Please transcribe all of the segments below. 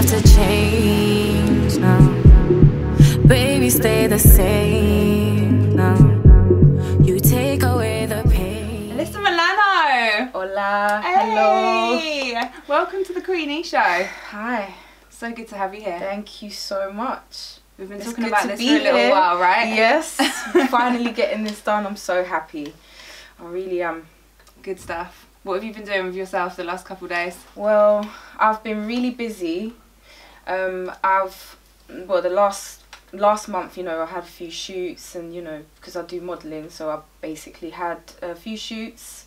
to change now. Baby, stay the same now. You take away the pain. Elisa Milano! Hola. Hey. Hello. Welcome to the Queenie Show. Hi. So good to have you here. Thank you so much. We've been It's talking good about to this be for a little here. while, right? Yes. Finally getting this done. I'm so happy. I really am. Good stuff. What have you been doing with yourself the last couple of days? Well, I've been really busy. The last month, you know, I had a few shoots, and you know, because I do modelling, so I basically had a few shoots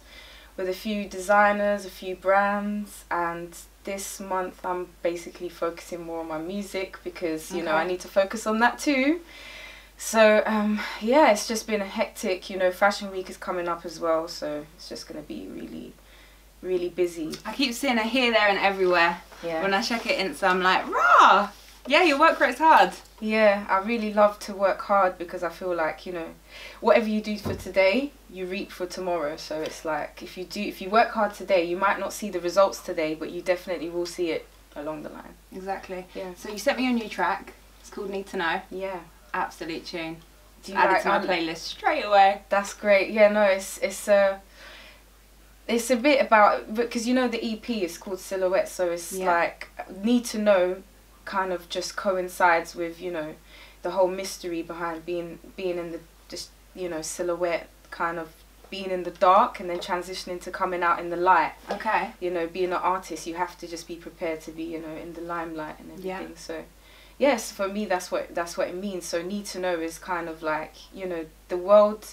with a few designers, a few brands, and this month I'm basically focusing more on my music because you know I need to focus on that too. So yeah, it's just been a hectic, you know, Fashion Week is coming up as well, so it's just going to be really busy. I keep seeing it here, there and everywhere. Yeah. When I check it Insta, I'm like, rah! Yeah, your work rate's hard. Yeah, I really love to work hard because I feel like, you know, whatever you do for today, you reap for tomorrow. So it's like if you work hard today, you might not see the results today, but you definitely will see it along the line. Exactly. Yeah. So you sent me a new track. It's called Need to Know. Yeah. Absolute tune. Do you Added like to my playlist straight away. That's great. Yeah, no, it's a bit about, because you know the EP is called Silhouette, so it's like Need to Know kind of just coincides with, you know, the whole mystery behind being in the, just, you know, silhouette, kind of being in the dark and then transitioning to coming out in the light. Okay. You know, being an artist, you have to just be prepared to be, you know, in the limelight and everything. Yeah. So yes, for me that's what it means. So Need to Know is kind of like, you know, the world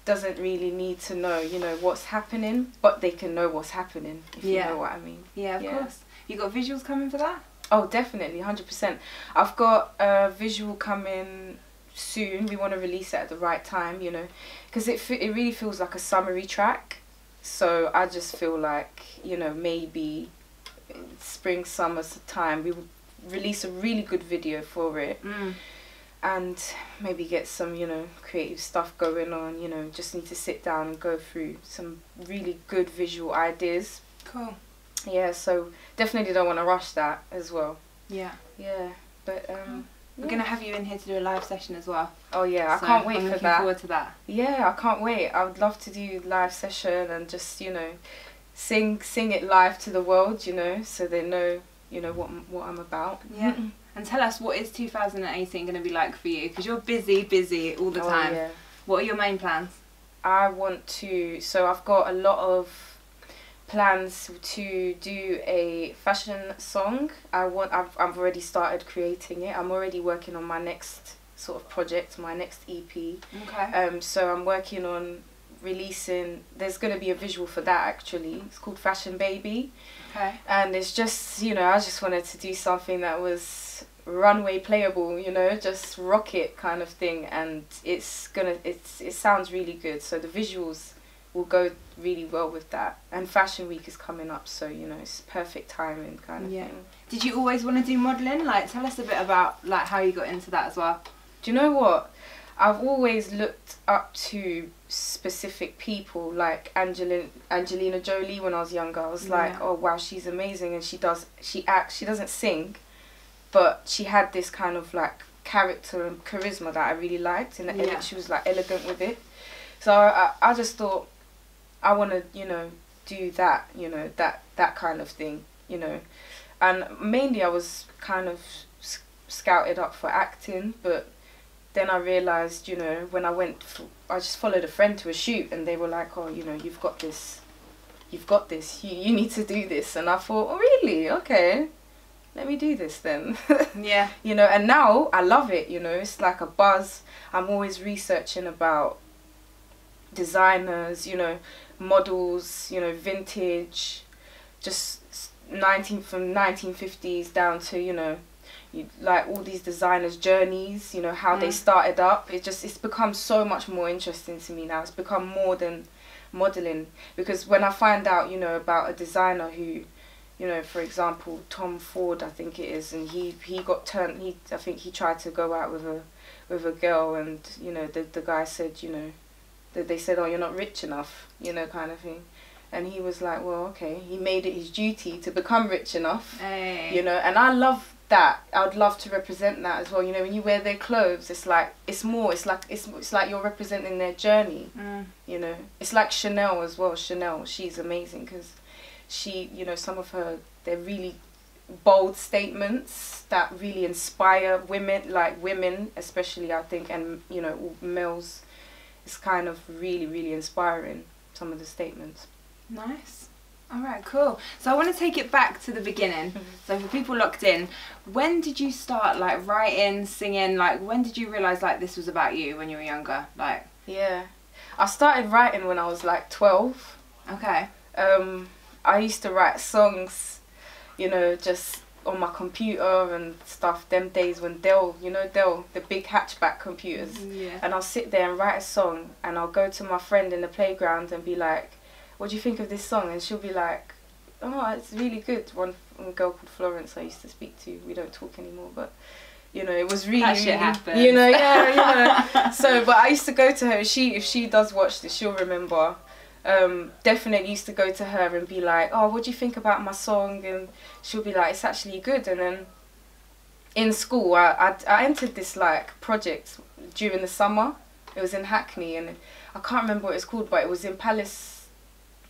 doesn't really need to know, you know, what's happening, but they can know what's happening, if you know what I mean. Yeah, of course. You got visuals coming for that? Oh, definitely, 100%. I've got a visual coming soon. We want to release it at the right time, you know, because it really feels like a summery track. So I just feel like, you know, maybe spring, summer time we will release a really good video for it. And maybe get some, you know, creative stuff going on, you know, just need to sit down and go through some really good visual ideas. Cool. Yeah, so definitely don't want to rush that as well. Yeah. Yeah, but we're going to have you in here to do a live session as well. Oh yeah, So I can't wait I'm for looking that. forward to that. Yeah, I can't wait. I would love to do live session and just, you know, sing it live to the world, you know, so they know, you know, what I'm about. Yeah. And tell us, what is 2018 going to be like for you? Because you're busy all the time. Yeah. What are your main plans? I want to, so I've got a lot of plans to do a fashion song. I've already started creating it. I'm already working on my next sort of project, my next EP. Okay. So I'm working on releasing, there's going to be a visual for that actually. It's called Fashion Baby. Okay. And it's just, you know, I just wanted to do something that was runway playable, you know, just rock it kind of thing, and it sounds really good, so the visuals will go really well with that. And Fashion Week is coming up, so you know, it's perfect timing kind of thing. Did you always want to do modelling? Like, tell us a bit about like how you got into that as well. Do you know what? I've always looked up to specific people, like Angelina Jolie. When I was younger, I was like, oh wow, she's amazing, and she acts, she doesn't sing, but she had this kind of like character and charisma that I really liked, and she was like elegant with it. So I just thought, I want to, you know, do that, you know, that kind of thing, you know. And mainly I was kind of scouted up for acting, but then I realised, you know, when I just followed a friend to a shoot, and they were like, oh, you know, you've got this, you need to do this. And I thought, oh really? Okay, let me do this then. Yeah. You know, and now I love it, you know, it's like a buzz. I'm always researching about designers, you know, models, you know, vintage, just from 1950s down to, you know, like all these designers' journeys, you know, how they started up. It's become so much more interesting to me now. It's become more than modelling, because when I find out, you know, about a designer who, you know, for example, Tom Ford, I think it is, and he got turned, I think he tried to go out with a girl, and, you know, the guy said, you know, that they said, oh, you're not rich enough, you know, kind of thing. And he was like, well, okay, he made it his duty to become rich enough, you know, and I love that. I would love to represent that as well. You know, when you wear their clothes, it's like it's like you're representing their journey. You know, it's like Chanel as well. Chanel, she's amazing because she, you know, some of her, they're really bold statements that really inspire women, like women especially, I think, and you know, all males. It's kind of really inspiring, some of the statements. Nice. All right, cool. So I want to take it back to the beginning. So for people locked in, when did you start like writing, singing? Like when did you realise like this was about you when you were younger? Like, yeah, I started writing when I was like 12. Okay. I used to write songs, you know, just on my computer and stuff. Them days when Dell, you know, Dell, the big hatchback computers. Yeah. And I'll sit there and write a song, and I'll go to my friend in the playground and be like, "What do you think of this song?" And she'll be like, "Oh, it's really good." One girl called Florence I used to speak to. We don't talk anymore, but you know, it was really, that shit happens. you know, yeah, you know. So, but I used to go to her. If she does watch this, she'll remember. Definitely used to go to her and be like, "Oh, what do you think about my song?" And she'll be like, "It's actually good." And then in school, I entered this like project during the summer. It was in Hackney, and I can't remember what it's called, but it was in Palace.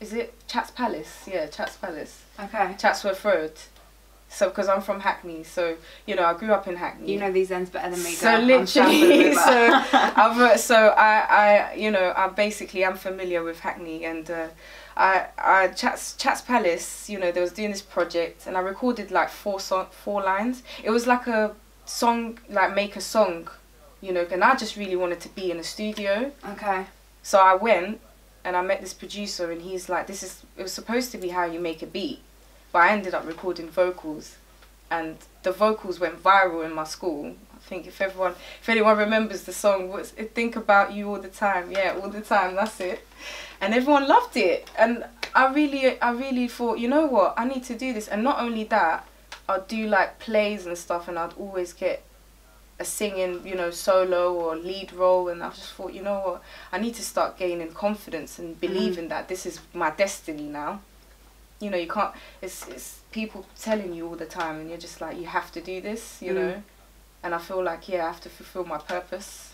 Is it Chats Palace? Yeah, Chats Palace. Okay. Chatsworth Road. So, because I'm from Hackney, so you know, I grew up in Hackney. You know these ends better than me. So literally, I you know, I basically am familiar with Hackney, and Chats Palace, you know, they was doing this project, and I recorded like four lines. It was like a song, like make a song, you know, and I just really wanted to be in a studio. Okay. So I went, and I met this producer, and he's like, it was supposed to be how you make a beat. But I ended up recording vocals, and the vocals went viral in my school. I think if anyone remembers the song, what's it, "Think About You All the Time." Yeah, all the time, that's it. And everyone loved it. And I really thought, you know what, I need to do this. And not only that, I'd do like plays and stuff, and I'd always get a singing, you know, solo or lead role. And I just thought, you know what, I need to start gaining confidence and believing that this is my destiny now. You know, you can't, it's people telling you all the time, and you're just like, you have to do this, you know. And I feel like, yeah, I have to fulfill my purpose.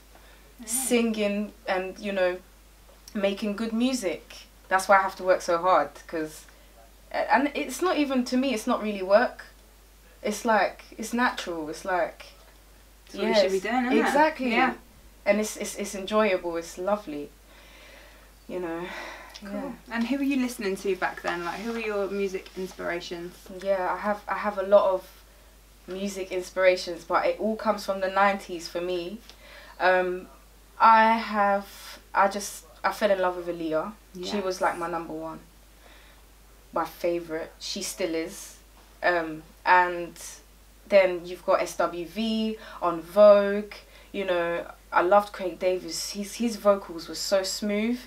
Singing and, you know, making good music. That's why I have to work so hard, because, and it's not even, to me, it's not really work. It's like, it's natural. It's like, that's what you should be doing, isn't it? Exactly. Yeah. And it's enjoyable. It's lovely, you know. Cool. Yeah. And who were you listening to back then? Like, who were your music inspirations? Yeah, I have a lot of music inspirations, but it all comes from the 90s for me. I fell in love with Elisa. Yes. She was like my number one, my favourite. She still is. And then you've got SWV on Vogue. You know, I loved Craig Davis. His vocals were so smooth.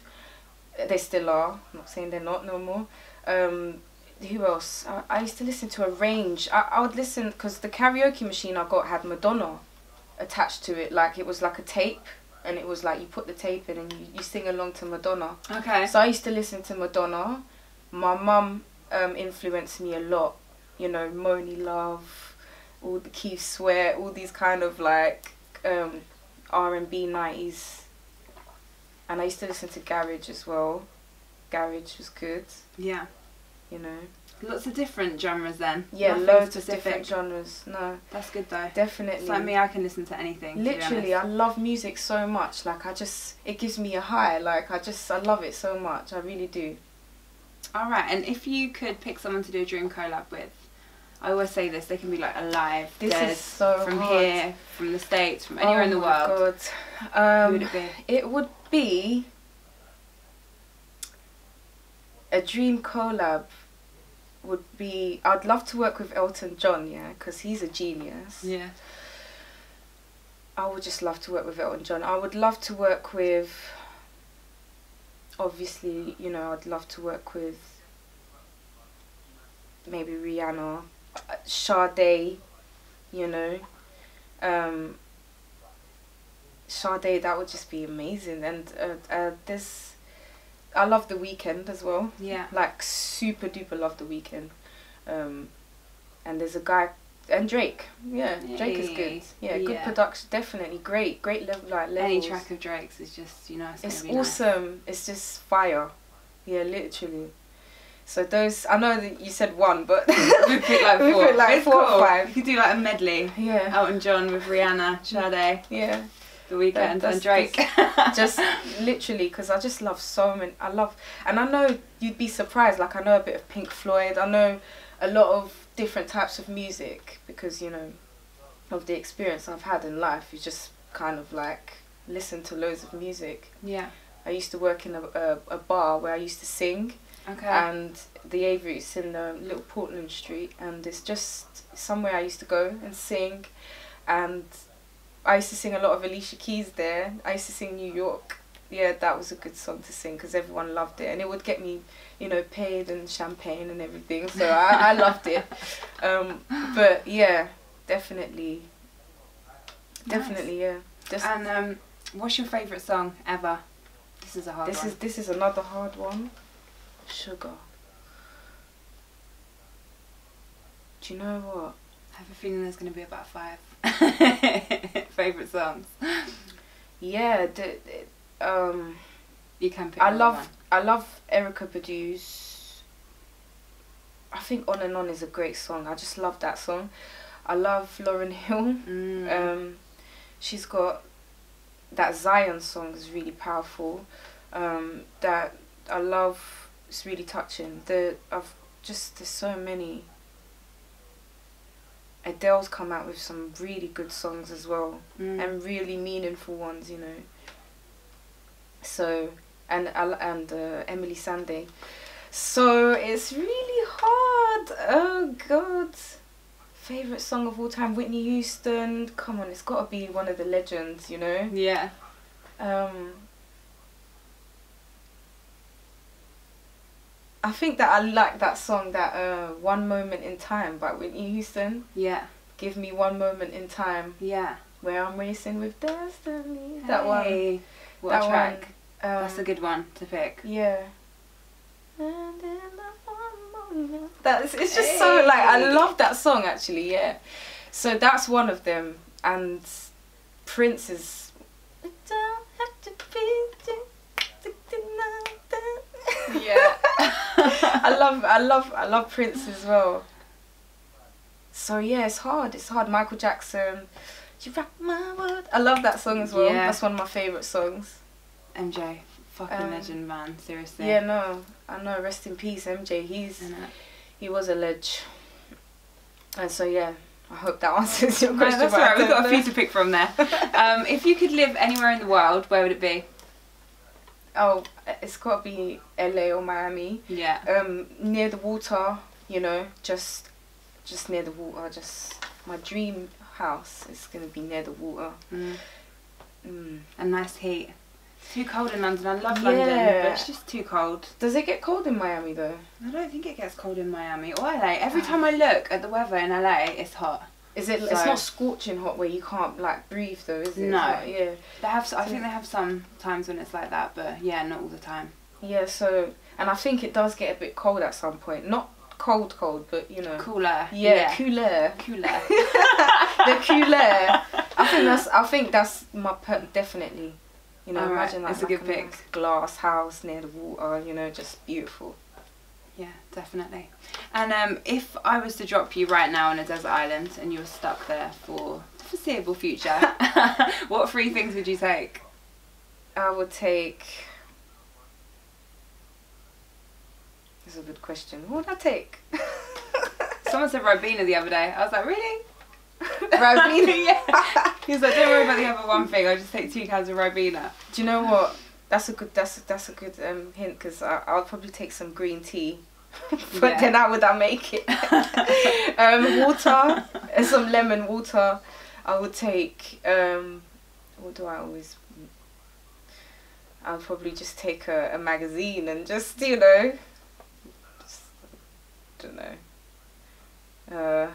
They still are. I'm not saying they're not no more. Who else? I used to listen to a range. I would listen, because the karaoke machine I got had Madonna attached to it. Like, it was like a tape, and it was like you put the tape in and you sing along to Madonna. Okay. So I used to listen to Madonna. My mum influenced me a lot. You know, Moni Love, all the Keith Sweat, all these kind of like R&B 90s. And I used to listen to Garage as well. Garage was good. Yeah. You know. Lots of different genres then. Yeah, nothing loads specific. of different genres. No. That's good though. Definitely. It's like me, I can listen to anything. Literally, I love music so much. Like, it gives me a high. Like, I love it so much. I really do. Alright, and if you could pick someone to do a dream collab with, I always say this, they can be like alive, this dead, is so from hard. Here, from the States, from anywhere in the world. Oh my God. Who would it be? It would be a dream collab. Would be, I'd love to work with Elton John, yeah, because he's a genius. Yeah. I would just love to work with Elton John. I would love to work with, obviously, you know, I'd love to work with maybe Rihanna, Sade, you know. Sade, that would just be amazing. And I love The Weeknd as well. Yeah. Like, super duper love The Weeknd. And there's a guy And Drake, Drake is good. Yeah, good production, definitely great level, like levels. Any track of Drake's is just, you know, it's gonna be awesome. Nice. It's just fire. Yeah, literally. So those, I know that you said one, but we picked like four. We picked like four or five. You could do like a medley. Yeah. Elton John with Rihanna, Sade. Yeah. The Weeknd and Drake. Just literally, because I just love so many. And I know you'd be surprised. Like I know a bit of Pink Floyd. I know a lot of different types of music because, you know, of the experience I've had in life. You just kind of like listen to loads of music. Yeah. I used to work in a bar where I used to sing. Okay. And the Avery's in Little Portland Street, and it's just somewhere I used to go and sing. And I used to sing a lot of Alicia Keys there. I used to sing New York. Yeah, that was a good song to sing because everyone loved it, and it would get me, you know, paid and champagne and everything. So I loved it. But yeah, definitely, yeah. And what's your favourite song ever? This is a hard one. This is another hard one. Sugar. Do you know what? I have a feeling there's going to be about 5 favourite songs. Yeah, you can pick. I love Erykah Badu's. I think On and On is a great song. I just love that song. I love Lauryn Hill. She's got that Zion song is really powerful. That I love. It's really touching. There's so many. Adele's come out with some really good songs as well, and really meaningful ones, you know. So and Emily Sandé. So it's really hard. Oh God. Favorite song of all time, Whitney Houston. Come on, it's got to be one of the legends, you know. Yeah. I think that I like that song, that One Moment in Time by Whitney Houston. Yeah. Give me one moment in time. Yeah. Where I'm racing with destiny. That one. What a track. That's a good one to pick. Yeah. And in the one moment. It's just so, like, I love that song actually, yeah. So that's one of them. And Prince is... It don't have to be... Yeah. I love Prince as well. So yeah, it's hard. Michael Jackson, You Rock My World. I love that song as well. Yeah. That's one of my favourite songs. MJ, fucking legend, man. Seriously. Yeah, no, I know. Rest in peace, MJ. He was a ledge. And so yeah, I hope that answers your question. That's alright. We've got a few to pick from there. If you could live anywhere in the world, where would it be? Oh, it's got to be LA or Miami. Yeah. Near the water, you know, just near the water. Just my dream house is gonna be near the water. A nice heat. It's too cold in London. I love London, but it's just too cold. Does it get cold in Miami though? I don't think it gets cold in Miami or LA. Every time I look at the weather in LA, it's hot. Is it? So, it's not scorching hot where you can't like breathe though, is it? No. Yeah. They have. I think they have some times when it's like that, but yeah, not all the time. Yeah. So, and I think it does get a bit cold at some point. Not cold, but you know. Cooler. Yeah. Cooler. The cooler. I think that's my definitely. You know, imagine that. It's a good pick. Nice glass house near the water. You know, just beautiful. Yeah, definitely. And if I was to drop you right now on a desert island and you were stuck there for the foreseeable future, what 3 things would you take? I would take... That's a good question. What would I take? Someone said Ribena the other day. I was like, really? Ribena? Yeah. He was like, don't worry about the other one thing. I'll just take 2 cans of Ribena. Do you know what? That's a good hint, because I'll probably take some green tea. But then how would I make it? Water, some lemon water. I would take, what do I always... I'll probably just take a magazine and just, you know, don't know.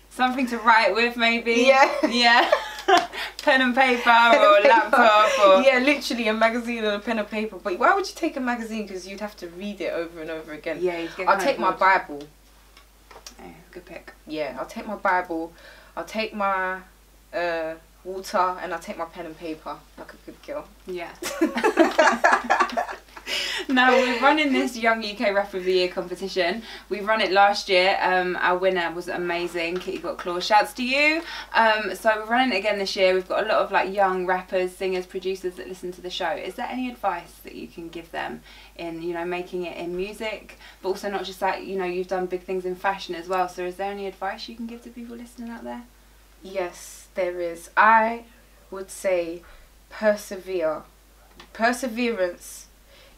Something to write with, maybe? Yeah. Yeah. Pen and paper or laptop or... Yeah, literally a magazine or a pen and paper. But why would you take a magazine? Because you'd have to read it over and over again. Yeah, you'd get I'll take my Bible. Good pick. Yeah, I'll take my Bible, I'll take my water, and I'll take my pen and paper like a good girl. Yeah. Now we're running this Young UK Rapper of the Year competition. We run it last year. Our winner was amazing. Kitty Got Claws. Shouts to you. So we're running it again this year. We've got a lot of like young rappers, singers, producers that listen to the show. Is there any advice that you can give them in, you know, making it in music, but also not just that, you know, you've done big things in fashion as well. So is there any advice you can give to people listening out there? Yes, there is. I would say persevere. Perseverance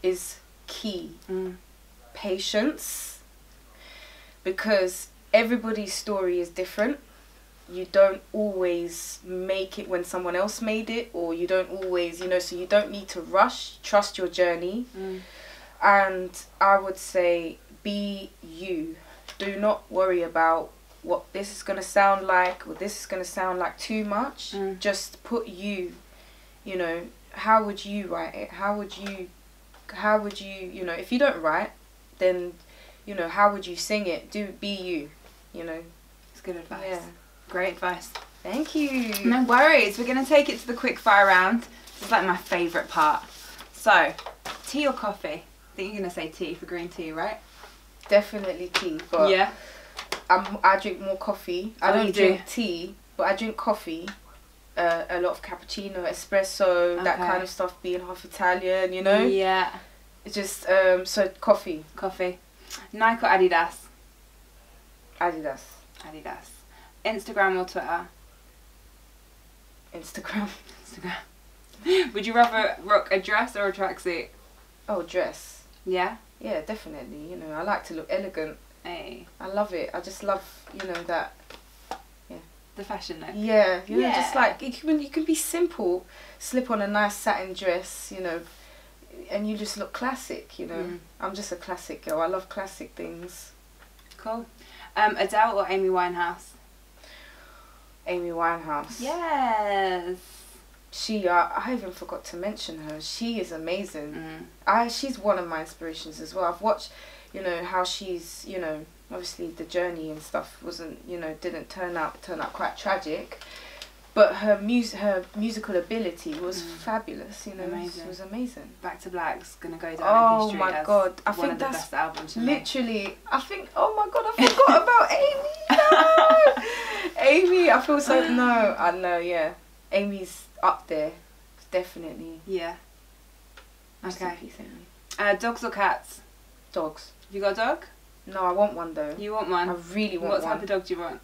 is key. Patience, because everybody's story is different. You don't always make it when someone else made it, or you don't always, you know, so you don't need to rush. Trust your journey. And I would say be you. Do not worry about what this is going to sound like, or this is going to sound like too much. Just put you, you know, how would you write it? How would you, you know, if you don't write, then, you know, how would you sing it? Be you, you know. It's good advice. Yeah. Great advice. Thank you. No worries. We're going to take it to the quick fire round. This is like my favourite part. So, tea or coffee? I think you're going to say tea for green tea, right? Definitely tea, but yeah. I drink more coffee. I don't drink tea, but I drink coffee. A lot of cappuccino, espresso, that kind of stuff, being half Italian, you know? Yeah. It's just, so coffee. Coffee. Nike or Adidas? Adidas. Adidas. Instagram or Twitter? Instagram. Instagram. Would you rather rock a dress or a tracksuit? Oh, dress. Yeah? Yeah, definitely. You know, I like to look elegant. Hey. I love it. I just love, you know, that. The fashion look. Yeah, you know, just like you can be simple, slip on a nice satin dress, you know, and you just look classic, you know. I'm just a classic girl. I love classic things. Cool. Adele or Amy Winehouse? Amy Winehouse. Yes. She, I even forgot to mention her. She is amazing. She's one of my inspirations as well. I've watched, you know, how she's, you know, obviously the journey and stuff wasn't, you know, didn't turn out quite tragic, but her musical ability was fabulous, you know. Amazing. It was amazing. Back to Black's gonna go down in history my as god, I one think of the that's best albums to literally, I think, oh my god, I forgot about Amy. No! Amy, I feel so, no, I know, yeah. Amy's up there, definitely. Yeah. Rest Okay. in peace, Amy. Dogs or cats? Dogs. You got a dog? No, I want one though. You want one? I really want one. What type of dog do you want?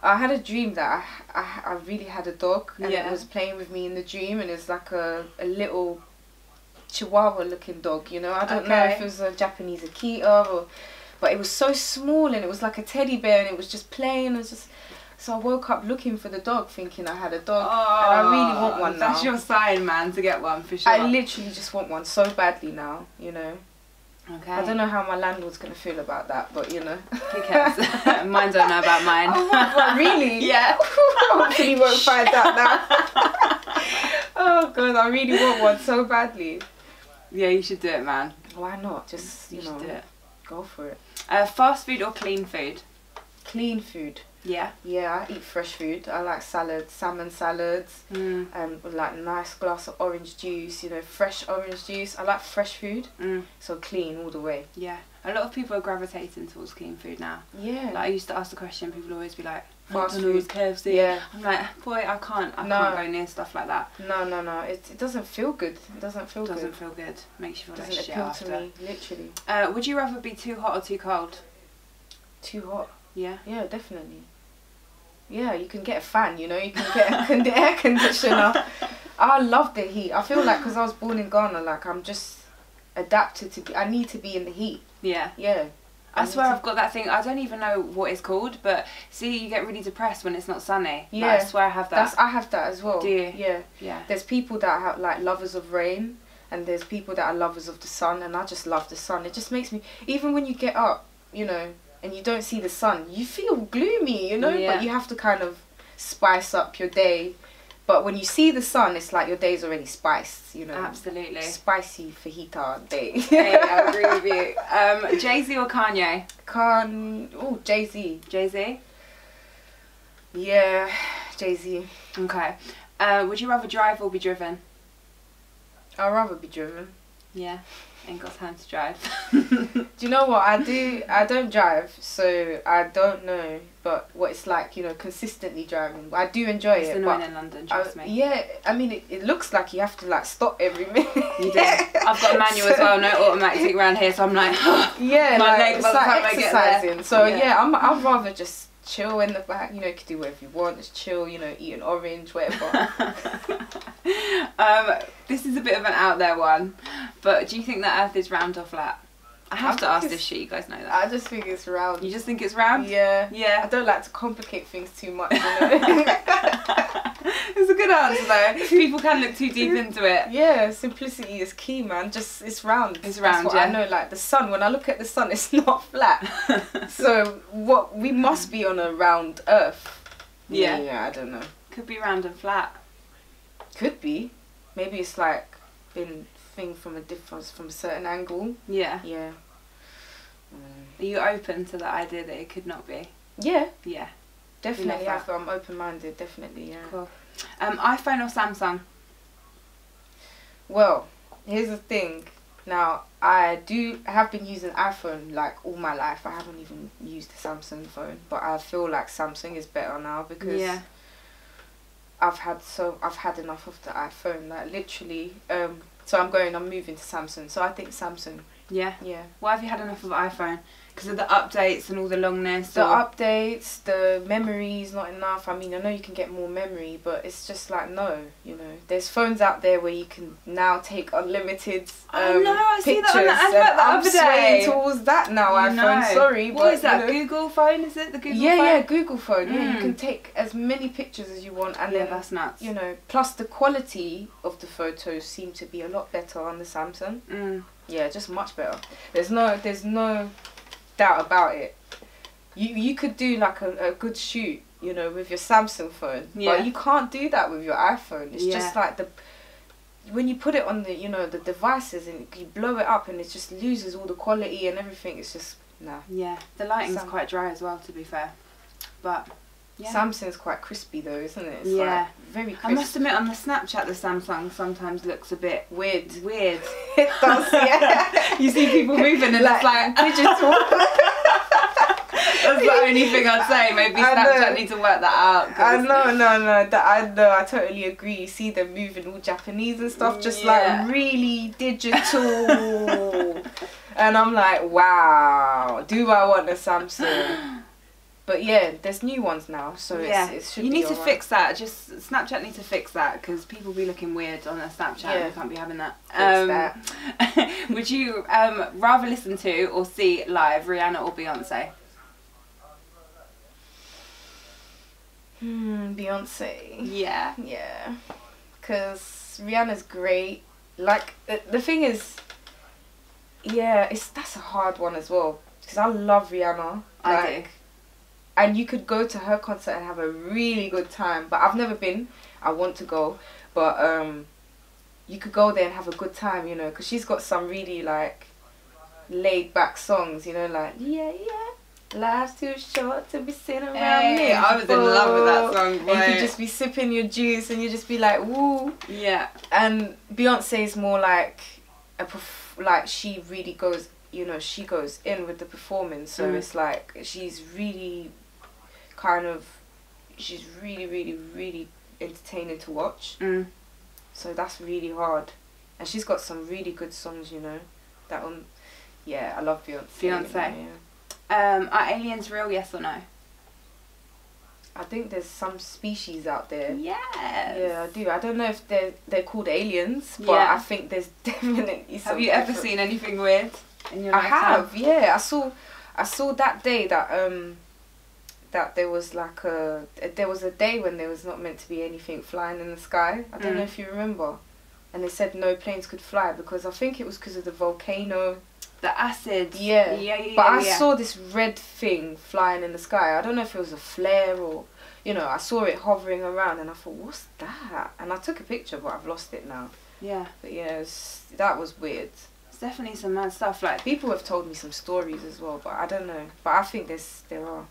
I had a dream that I really had a dog, and Yeah. it was playing with me in the dream, and it's like a little chihuahua looking dog, you know. I don't know if it was a Japanese Akita or, but it was so small, and it was like a teddy bear, and it was just playing. It was just, so I woke up looking for the dog, thinking I had a dog, and I really want one now. That's your sign, man, to get one for sure. I literally just want one so badly now, you know. Okay. I don't know how my landlord's gonna feel about that, but you know. Who cares? Mine don't know about mine. Oh my god, really? Yeah. Hopefully you won't find out now. Oh god, I really want one so badly. Yeah, you should do it, man. Why not? Just, you know, should do it. go for it. Fast food or clean food? Clean food. Yeah. Yeah, I eat fresh food. I like salads, salmon salads, with like a nice glass of orange juice, you know, fresh orange juice. I like fresh food, so clean all the way. Yeah. A lot of people are gravitating towards clean food now. Yeah. Like, I used to ask the question, people would always be like, Fast McDonald's, food. KFC. Yeah. I'm like, boy, I can't No. go near stuff like that. No. It doesn't feel good. It doesn't feel good. Doesn't feel good. Makes you feel like Doesn't shit appeal after. to me, literally. Would you rather be too hot or too cold? Too hot. Yeah. Yeah, definitely. Yeah, you can get a fan, you know, you can get a air conditioner. I love the heat. I feel like because I was born in Ghana, like I'm just adapted to be, I need to be in the heat. Yeah. Yeah. I swear I've got that thing, I don't even know what it's called, but see, you get really depressed when it's not sunny. Yeah. Like, I swear I have that. I have that as well. Do you? Yeah. Yeah. There's people that are like lovers of rain, and there's people that are lovers of the sun, and I just love the sun. It just makes me, even when you get up, you know, and you don't see the sun, you feel gloomy, you know, Yeah. but you have to kind of spice up your day. But when you see the sun, it's like your day's already spiced, you know. Absolutely. Spicy fajita day. Hey, I agree with you. Jay-Z or Kanye? Jay-Z. Jay-Z? Yeah, Jay-Z. Okay. Would you rather drive or be driven? I'd rather be driven. Yeah. Ain't got time to drive. Do you know what I do? I don't drive, so I don't know. But what it's like, you know, consistently driving. I do enjoy It's it. annoying But in London, trust me. yeah, I mean, it looks like you have to like stop every minute. You do. I've got a manual as well, no automatic around here, so I'm like, yeah, my like, legs it's by the like time I get there. exercising. So yeah, I'd rather just chill in the back. You know, you can do whatever you want. Just chill. You know, eat an orange, whatever. This is a bit of an out there one, but do you think that Earth is round or flat? I have to ask this shit, you guys know that. I just think it's round. You just think it's round? Yeah. Yeah. I don't like to complicate things too much, you know. It's a good answer though. People can look too deep into it. Yeah, simplicity is key, man. Just, it's round. It's round, That's what I know, like the sun, when I look at the sun, it's not flat. So we must be on a round Earth. Yeah. Yeah, I don't know. Could be round and flat. Could be. Maybe it's like been thing from a certain angle. Yeah. Yeah. Are you open to the idea that it could not be? Yeah. Yeah. Definitely. that. I'm open-minded. Definitely. Yeah. Cool. iPhone or Samsung? Well, here's the thing. Now, I have been using iPhone like all my life. I haven't even used the Samsung phone, but I feel like Samsung is better now because I've had enough of the iPhone. Like literally, so I'm moving to Samsung. So I think Samsung. Yeah. Yeah. Why have you had enough of iPhone? Because of the updates and all the longness? The updates, the memory is not enough. I mean, I know you can get more memory, but it's just like, no, you know. There's phones out there where you can now take unlimited I see pictures. that on the advert the other day. I'm swaying towards that now, iPhone. Sorry. What is that, you know, Google phone? Is it the Google phone? Yeah, Google phone. Yeah, you can take as many pictures as you want. And then, that's nuts. You know, plus the quality of the photos seem to be a lot better on the Samsung. Yeah, just much better. There's no doubt about it. You could do like a good shoot, you know, with your Samsung phone, but you can't do that with your iPhone. It's just like when you put it on the, you know, the devices and you blow it up and it just loses all the quality and everything. It's just yeah, the lighting's quite dry as well, to be fair, but Samsung's quite crispy though, isn't it? It's like very crispy. I must admit, on the Snapchat, the Samsung sometimes looks a bit weird. It does, yeah. You see people moving and it's like digital. That's the only thing I'd say. Maybe Snapchat need to work that out. I know. I totally agree. You see them moving all Japanese and stuff, just like really digital. And I'm like, wow, do I want a Samsung? But yeah, there's new ones now, so it should you be need to alright. fix that. Just Snapchat needs to fix that because people be looking weird on their Snapchat. And you can't be having that. That. Would you rather listen to or see live Rihanna or Beyonce? Beyonce. Yeah. Yeah. Because Rihanna's great. Like the thing is, that's a hard one as well. Because I love Rihanna. I do. And you could go to her concert and have a really good time. But I've never been. I want to go. But you could go there and have a good time, you know. Because she's got some really, like, laid-back songs, you know. Like, life's too short to be sitting around me. I was in love with that song, boy. And you could just be sipping your juice and you just be like, woo. Yeah. And Beyonce's more like, she really goes, you know, she goes in with the performance. So it's like, she's really really entertaining to watch. So that's really hard. And she's got some really good songs, you know. I love Beyonce. Beyonce. You know, Are aliens real, yes or no? I think there's some species out there. Yes. Yeah, I do. I don't know if they're called aliens, but I think there's definitely some. Have you ever seen anything weird in your lifetime? I have, yeah. I saw that day that that there was like there was a day when there was not meant to be anything flying in the sky. I don't know if you remember. And they said no planes could fly because I think it was because of the volcano. The acid. Yeah. But I saw this red thing flying in the sky. I don't know if it was a flare or, you know, I saw it hovering around and I thought, what's that? And I took a picture, but I've lost it now. Yeah. But yeah, that was weird. It's definitely some mad stuff. Like, people have told me some stories as well, but I don't know. But I think there are.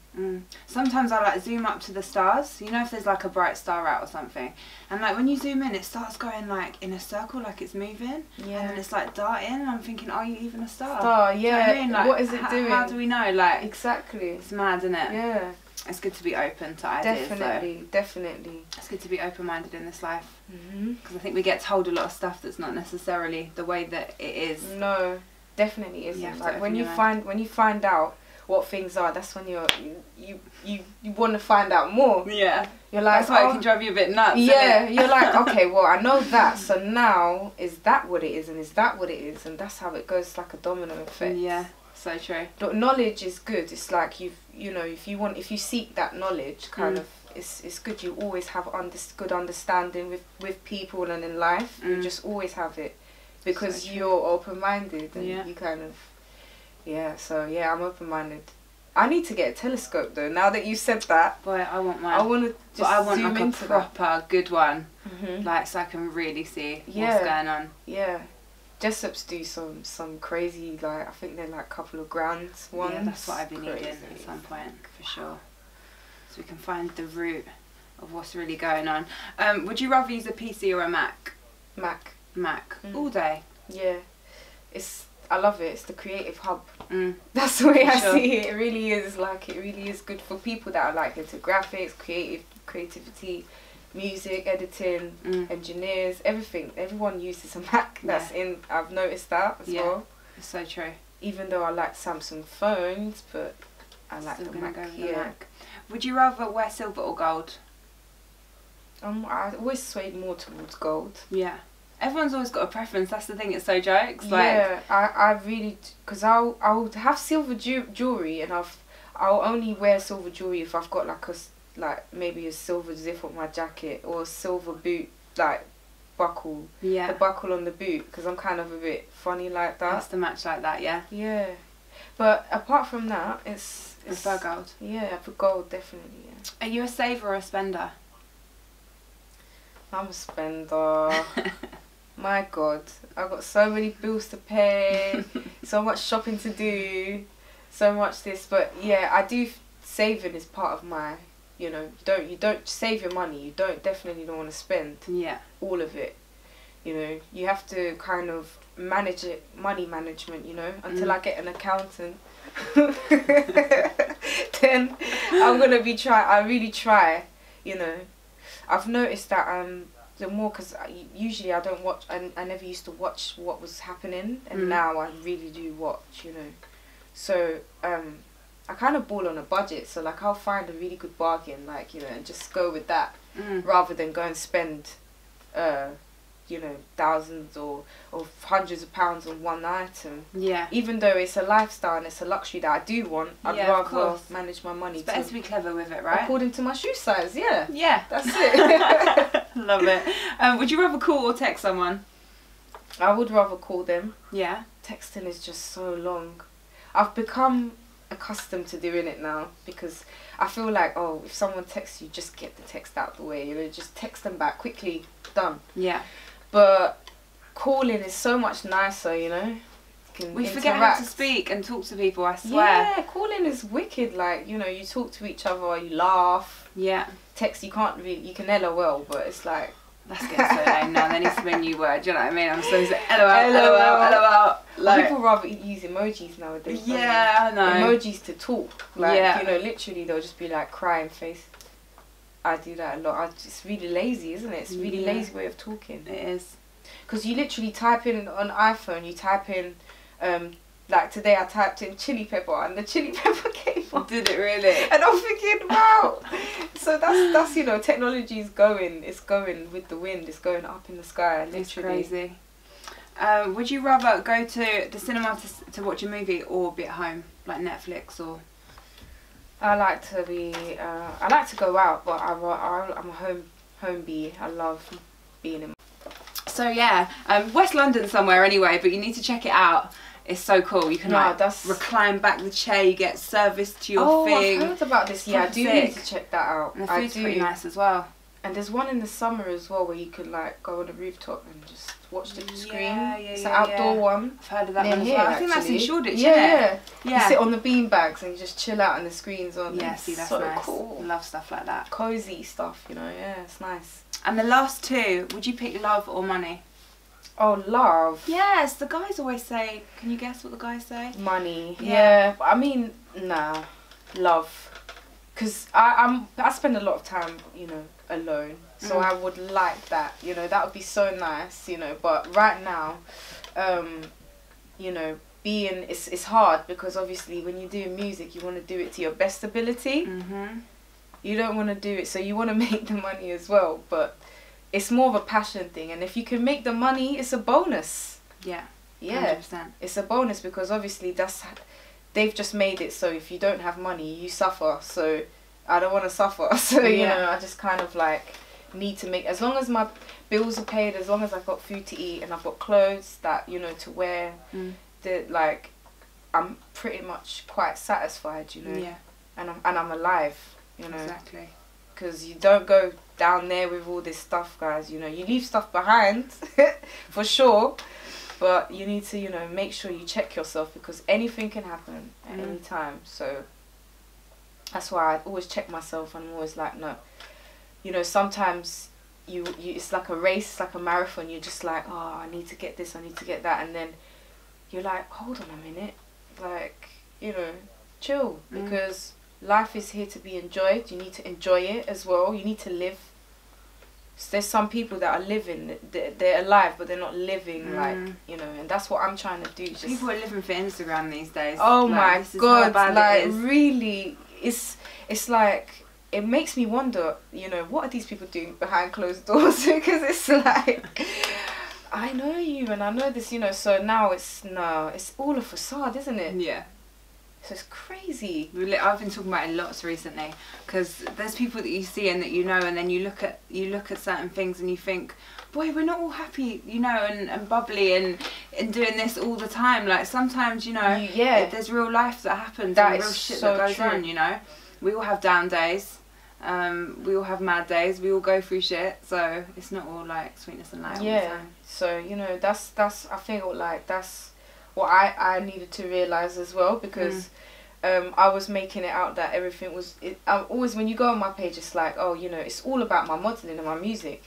Sometimes I like zoom up to the stars. You know, if there's like a bright star out or something, and like when you zoom in, it starts going like in a circle, like it's moving. Yeah. And then it's like darting, and I'm thinking, are you even a star? Star, Do you know what yeah. I mean? Like, what is it doing? How do we know? Like, exactly. it's mad, isn't it? Yeah. It's good to be open to ideas. Definitely, definitely. It's good to be open-minded in this life, Mhm. because I think we get told a lot of stuff that's not necessarily the way that it is. No, definitely You have isn't. to Like open when you your find out what things are, that's when you want to find out more. Yeah. You're like, That's why oh, it can drive you a bit nuts. yeah. Innit? You're like, okay, well, I know that, so now is that what it is, and is that what it is, and that's how it goes, like a domino effect. Yeah. So true. Look, knowledge is good. It's like you know, if you seek that knowledge, kind of, it's good. You always have good understanding with people and in life. You just always have it, because So you're open-minded and you kind of, So yeah, I'm open-minded. I need to get a telescope though. Now that you said that, Boy, I want mine. I want to just But I want zoom like into a proper good one, that. like so I can really see Yeah. what's going on. Yeah. Jessups do some crazy, like, I think they're like a couple of grand ones. Yeah, that's what I've been needing Crazy. at some point for sure. So we can find the root of what's really going on. Would you rather use a PC or a Mac? Mac. Mac all day. Yeah. I love it. It's the creative hub. That's the way For I sure. see it. It really is, like, it really is good for people that are like into graphics, creativity, music, editing, engineers, everything. Everyone uses a Mac. I've noticed that as well. It's so true. Even though I like Samsung phones, but I like Still the gonna Mac. go with Yeah. the Mac. Would you rather wear silver or gold? I always swayed more towards gold. Yeah. Everyone's always got a preference. That's the thing. It's so jokes. Like, Yeah, I really, because I'll have silver jewelry, and I'll only wear silver jewelry if I've got like maybe a silver zip on my jacket, or a silver boot, like buckle. Yeah. The buckle on the boot, because I'm kind of a bit funny like that. Has to match like that. Yeah. Yeah, but apart from that, it's Prefer gold. Yeah, for gold, definitely. Yeah. Are you a saver or a spender? I'm a spender. My God, I've got so many bills to pay, so much shopping to do, so much this. But yeah, I do. Saving is part of my, you don't save your money. You definitely don't want to spend all of it. You have to kind of manage it, money management. Until I get an accountant, then I'm gonna I really try. I've noticed that the more, because usually I don't watch, I never used to watch what was happening, and now I really do watch, so I kind of ball on a budget, so like I'll find a really good bargain, like, and just go with that, rather than go and spend thousands or hundreds of pounds on one item. Yeah. Even though it's a lifestyle and it's a luxury that I do want, I'd rather manage my money. It's better to be clever with it, right? According to my shoe size, yeah. Yeah. That's it. Love it. Would you rather call or text someone? I would rather call them. Yeah. Texting is just so long. I've become accustomed to doing it now, because I feel like, if someone texts you, just get the text out the way, just text them back quickly, done. Yeah. But calling is so much nicer, We forget how to speak and talk to people, I swear. Yeah, calling is wicked, like, you talk to each other, you laugh. Yeah. Text, you can LOL, but it's like, that's getting so lame now. There needs to be a new word, do you know what I mean? I'm supposed to LOL. Like, people rather use emojis nowadays. Yeah, I know. Emojis to talk. Like, literally they'll just be like crying face. I do that a lot. It's really lazy, isn't it? It's a really lazy way of talking. It is. Because you literally type in on iPhone, you type in, like today I typed in chili pepper and the chili pepper came up. Did it really? And I'm thinking, wow. So that's technology is going. It's going with the wind. It's going up in the sky. Literally. It's crazy. Would you rather go to the cinema to watch a movie or be at home, like Netflix or? I like to go out, but I'm a home bee. I love being in. So yeah, West London somewhere anyway, but you need to check it out. It's so cool. You can recline back the chair, you get service to your thing. I've heard about this. Yeah, I do need to check that out. And the food's pretty nice as well. And there's one in the summer as well where you could like go on the rooftop and just watch the screen. Yeah, it's an outdoor one. I've heard of that Near one as here, well. I think that's in actually. Shoreditch, Yeah. yeah. You sit on the bean bags and you just chill out and the screen's on. Yeah, It's see, that's so nice. cool. Love stuff like that. Cozy stuff, you know. Yeah, it's nice. And the last two, would you pick love or money? Oh, love. Yes, the guys always say. Can you guess what the guys say? Money. Yeah. Yeah. But I mean, nah. Love. Because I spend a lot of time, you know, alone. So I would like that, you know, that would be so nice, you know. But right now, you know, it's hard because obviously when you do music, you want to do it to your best ability. You don't want to do it, so you want to make the money as well. But it's more of a passion thing, and if you can make the money, it's a bonus. Yeah. Yeah. 100%. It's a bonus because obviously they've just made it so if you don't have money, you suffer. So I don't want to suffer. So you know, I just kind of like need to make, as long as my bills are paid, as long as I've got food to eat and I've got clothes that, you know, to wear, that like I'm pretty much quite satisfied, you know. Yeah. And I'm alive, you know. Exactly. Because you don't go down there with all this stuff, guys, you know. You leave stuff behind for sure, but you need to, you know, make sure you check yourself because anything can happen at any time. So that's why I always check myself, and I'm always like, no, you know, sometimes you it's like a race, it's like a marathon. You're just like, oh, I need to get this, I need to get that, and then you're like, hold on a minute, like, you know, chill, because life is here to be enjoyed. You need to enjoy it as well. You need to live. So there's some people that are living, they're alive, but they're not living, like, you know, and that's what I'm trying to do. Just, people are living for Instagram these days. Oh like, my God, like, really, it's like, it makes me wonder, you know, what are these people doing behind closed doors? Because it's like, I know you and I know this, you know, so now it's all a facade, isn't it? Yeah. So it's crazy. I've been talking about it lots recently because there's people that you see and that you know, and then you look at certain things and you think, boy, we're not all happy, you know, and bubbly and doing this all the time. Like sometimes, you know, there's real life that happens and real shit that goes on, you know. We all have down days. We all have mad days. We all go through shit. So it's not all like sweetness and light all the time. So, you know, that's I feel like that's what I needed to realise as well, because I was making it out that everything was, always when you go on my page, it's like, oh, you know, it's all about my modelling and my music.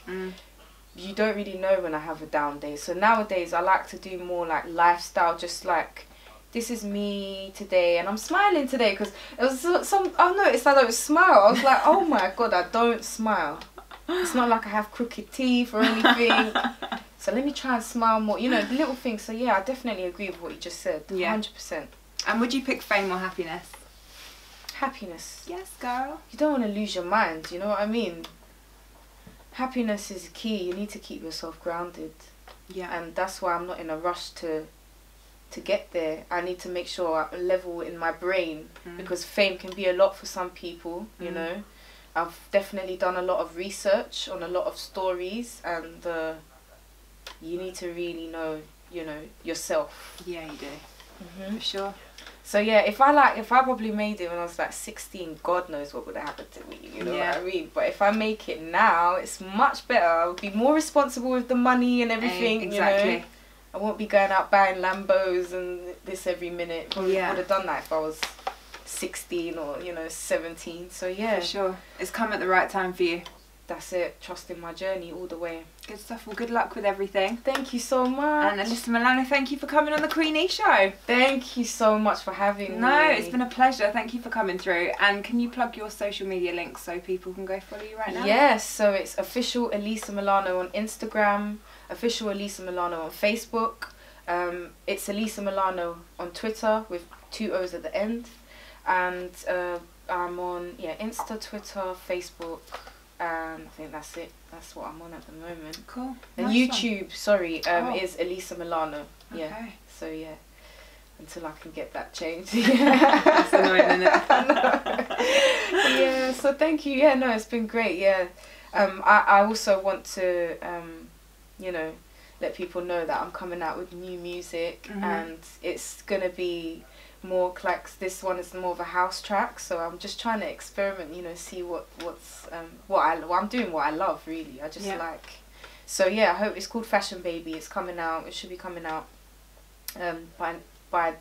You don't really know when I have a down day. So nowadays I like to do more like lifestyle, just like, this is me today and I'm smiling today, because it was I noticed I don't smile. I was like, oh my God, I don't smile. It's not like I have crooked teeth or anything. So let me try and smile more, you know, the little things. So yeah, I definitely agree with what you just said. 100%. And would you pick fame or happiness? Happiness. Yes, girl. You don't want to lose your mind, you know what I mean? Happiness is key. You need to keep yourself grounded. Yeah. And that's why I'm not in a rush to get there. I need to make sure I'm level in my brain, because fame can be a lot for some people, you know. I've definitely done a lot of research on a lot of stories, and you need to really know, you know, yourself. Yeah, you do. For sure. So yeah, if I probably made it when I was like 16, God knows what would have happened to me, you know what I mean? But if I make it now, it's much better. I'll be more responsible with the money and everything, exactly. You know? I won't be going out buying Lambos and this every minute. Probably would have done that if I was 16 or, you know, 17. So yeah. For sure. It's come at the right time for you. That's it. Trusting my journey all the way. Good stuff. Well, good luck with everything. Thank you so much. And Elisa Milano, thank you for coming on the Queenie Show. Thank you so much for having me. No, it's been a pleasure. Thank you for coming through. And can you plug your social media links so people can go follow you right now? Yes, so it's official Elisa Milano on Instagram, official Elisa Milano on Facebook. It's Elisa Milano on Twitter with 2 O's at the end. And I'm on Insta, Twitter, Facebook. I think that's it. That's what I'm on at the moment. Cool. And nice YouTube, is Elisa Milano. Yeah. Okay. So yeah, until I can get that changed. That's annoying, isn't it? Yeah. So thank you. Yeah. No, it's been great. Yeah. I also want to you know, let people know that I'm coming out with new music, and it's gonna be more like this one is more of a house track, so I'm just trying to experiment, you know, see what's I'm doing what I love, really. I just like, so yeah, I hope. It's called Fashion Baby. It's coming out, it should be coming out by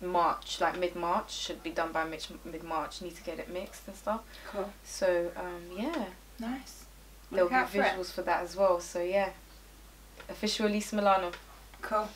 March, like mid-March. Should be done by mid-March. Need to get it mixed and stuff. Cool. So yeah, nice. There'll be visuals for that as well, so yeah. Official Elisa Milano. Cool.